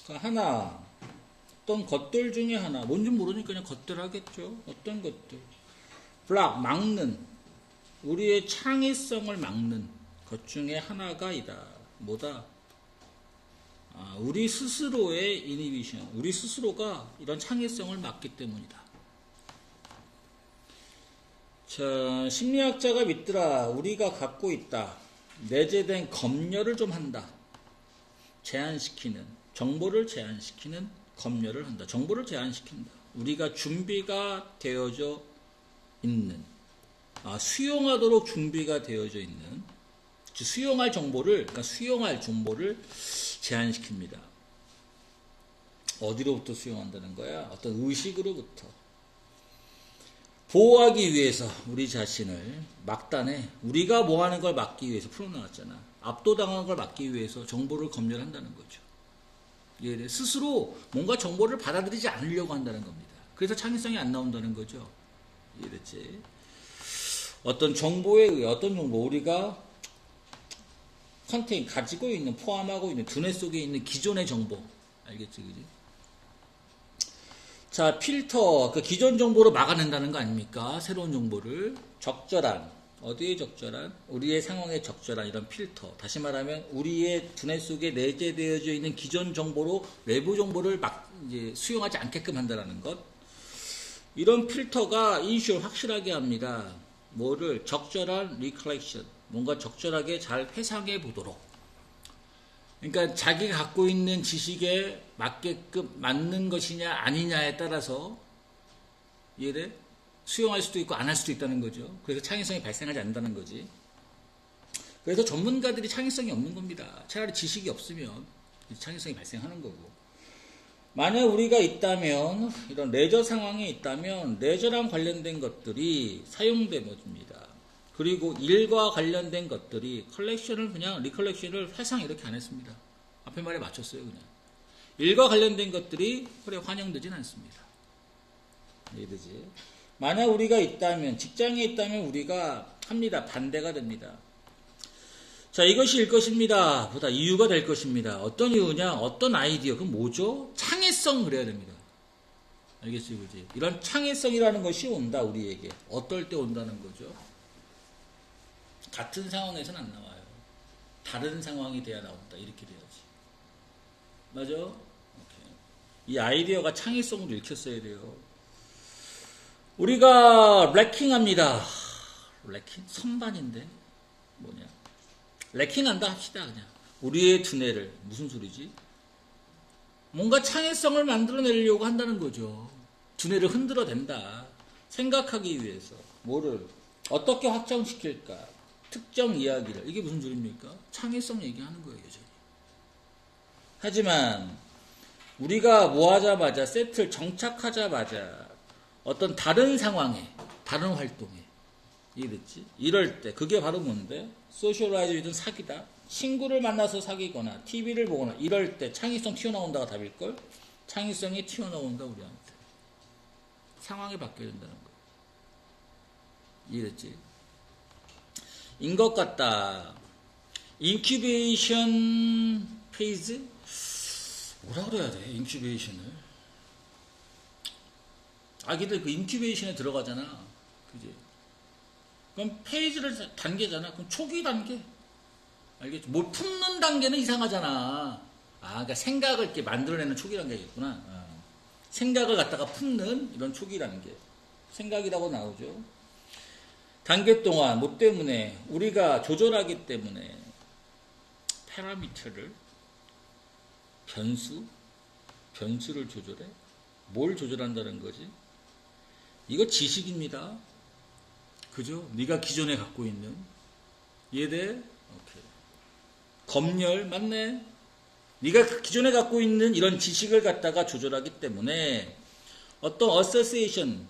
하나, 어떤 것들 중에 하나, 뭔지 모르니까 그냥 것들 하겠죠. 어떤 것들. 블락, 막는, 우리의 창의성을 막는 것 중에 하나가 이다. 뭐다? 우리 스스로의 이니비션, 우리 스스로가 이런 창의성을 막기 때문이다. 자, 심리학자가 믿더라. 우리가 갖고 있다. 내재된 검열을 좀 한다. 제한시키는, 정보를 제한시키는 검열을 한다. 정보를 제한시킨다. 우리가 준비가 되어져 있는, 수용하도록 준비가 되어져 있는, 수용할 정보를, 그러니까 수용할 정보를 제한시킵니다. 어디로부터 수용한다는 거야? 어떤 의식으로부터. 보호하기 위해서 우리 자신을 막단에 우리가 뭐 하는 걸 막기 위해서 풀어나왔잖아. 압도당한 걸 막기 위해서 정보를 검열한다는 거죠. 스스로 뭔가 정보를 받아들이지 않으려고 한다는 겁니다. 그래서 창의성이 안 나온다는 거죠. 이해됐지? 어떤 정보에 의해, 어떤 정보, 우리가 컨테인, 가지고 있는, 포함하고 있는 두뇌 속에 있는 기존의 정보. 알겠지, 그지? 자, 필터, 그 기존 정보로 막아낸다는 거 아닙니까? 새로운 정보를. 적절한, 어디에 적절한? 우리의 상황에 적절한 이런 필터. 다시 말하면, 우리의 두뇌 속에 내재되어져 있는 기존 정보로 외부 정보를 이제 수용하지 않게끔 한다는 것. 이런 필터가 인슈어 확실하게 합니다. 뭐를? 적절한 리컬렉션. 뭔가 적절하게 잘 회상해 보도록. 그러니까 자기가 갖고 있는 지식에 맞게끔 맞는 것이냐 아니냐에 따라서 이해돼? 수용할 수도 있고 안 할 수도 있다는 거죠. 그래서 창의성이 발생하지 않는다는 거지. 그래서 전문가들이 창의성이 없는 겁니다. 차라리 지식이 없으면 창의성이 발생하는 거고. 만약 우리가 있다면, 이런 레저 상황에 있다면 레저랑 관련된 것들이 사용됩니다. 그리고 일과 관련된 것들이 컬렉션을 그냥 리컬렉션을 회상 이렇게 안 했습니다. 앞에 말에 맞췄어요. 그냥 일과 관련된 것들이 그래 환영되진 않습니다. 이해되지? 만약 우리가 있다면, 직장에 있다면 우리가 합니다. 반대가 됩니다. 자, 이것이 일 것입니다. 보다 이유가 될 것입니다. 어떤 이유냐? 어떤 아이디어? 그럼 뭐죠? 창의성 그래야 됩니다. 알겠지, 그지? 이런 창의성이라는 것이 온다, 우리에게. 어떨 때 온다는 거죠? 같은 상황에서는 안 나와요. 다른 상황이 돼야 나온다. 이렇게 돼야지. 맞아? 오케이. 이 아이디어가 창의성으로 읽혔어야 돼요. 우리가 래킹합니다. 래킹? 선반인데? 뭐냐? 래킹한다 합시다, 그냥. 우리의 두뇌를. 무슨 소리지? 뭔가 창의성을 만들어내려고 한다는 거죠. 두뇌를 흔들어댄다. 생각하기 위해서. 뭐를? 어떻게 확장시킬까? 특정 이야기를. 이게 무슨 소리입니까? 창의성 얘기하는 거예요, 여전히. 하지만 우리가 뭐 하자마자, 세트를 정착하자마자 어떤 다른 상황에, 다른 활동에, 이해됐지? 이럴 때 그게 바로 뭔데? 소셜라이즈든 사기다. 친구를 만나서 사귀거나 TV를 보거나 이럴 때 창의성 튀어나온다가 답일걸? 창의성이 튀어나온다, 우리한테. 상황이 바뀌어야 된다는 거예요. 이해됐지? 인 것 같다. 인큐베이션 페이즈? 뭐라 그래야 돼, 인큐베이션을? 아기들 그 인큐베이션에 들어가잖아. 그지? 그럼 페이지를 단계잖아. 그럼 초기 단계. 알겠지? 뭘 품는 단계는 이상하잖아. 그러니까 생각을 이렇게 만들어내는 초기 단계겠구나. 생각을 갖다가 품는 이런 초기 단계. 생각이라고 나오죠. 단계 동안 뭐 때문에? 우리가 조절하기 때문에 파라미터를, 변수를 조절해? 뭘 조절한다는 거지? 이거 지식입니다. 그죠? 네가 기존에 갖고 있는. 이해돼? 오케이. 검열 맞네. 네가 기존에 갖고 있는 이런 지식을 갖다가 조절하기 때문에 어떤 어서시에이션,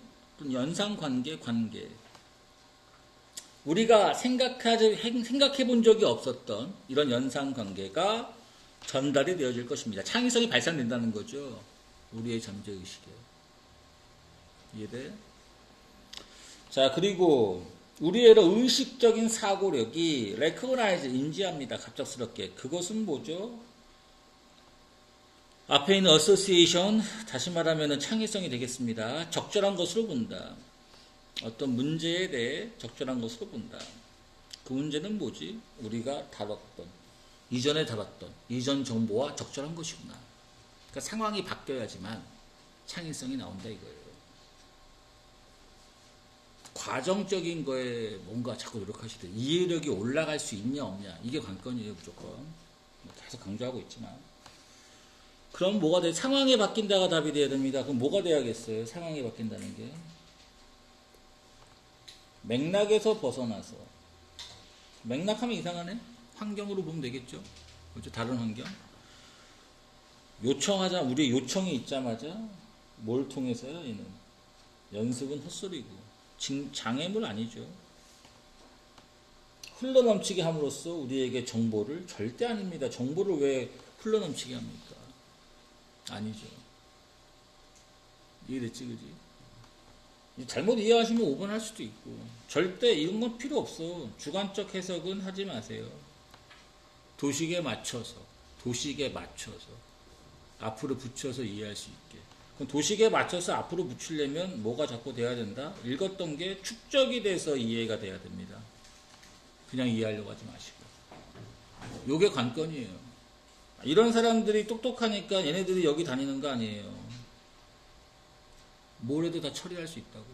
연상관계, 관계. 우리가 생각해 본 적이 없었던 이런 연상관계가 전달이 되어질 것입니다. 창의성이 발산된다는 거죠. 우리의 잠재의식에. 이해돼? 자, 그리고 우리의 의식적인 사고력이 recognize, 인지합니다. 갑작스럽게. 그것은 뭐죠? 앞에 있는 association, 다시 말하면 창의성이 되겠습니다. 적절한 것으로 본다. 어떤 문제에 대해 적절한 것으로 본다. 그 문제는 뭐지? 우리가 다뤘던, 이전에 다뤘던 이전 정보와 적절한 것이구나. 그러니까 상황이 바뀌어야지만 창의성이 나온다 이거예요. 과정적인 거에 뭔가 자꾸 노력하시되 이해력이 올라갈 수 있냐 없냐 이게 관건이에요. 무조건 계속 강조하고 있지만 그럼 뭐가 돼? 상황이 바뀐다가 답이 돼야 됩니다. 그럼 뭐가 돼야겠어요? 상황이 바뀐다는 게 맥락에서 벗어나서 맥락하면 이상하네? 환경으로 보면 되겠죠? 그렇죠? 다른 환경 요청하자 우리 요청이 있자마자 뭘 통해서요? 얘는 연습은 헛소리고 장애물 아니죠. 흘러넘치게 함으로써 우리에게 정보를 절대 아닙니다. 정보를 왜 흘러넘치게 합니까? 아니죠. 이해됐지, 그지? 잘못 이해하시면 오버할 수도 있고 절대 이런 건 필요 없어. 주관적 해석은 하지 마세요. 도식에 맞춰서 앞으로 붙여서 이해할 수 있게. 그럼 도식에 맞춰서 앞으로 붙이려면 뭐가 자꾸 돼야 된다? 읽었던 게 축적이 돼서 이해가 돼야 됩니다. 그냥 이해하려고 하지 마시고. 요게 관건이에요. 이런 사람들이 똑똑하니까 얘네들이 여기 다니는 거 아니에요. 뭘 해도 다 처리할 수 있다고.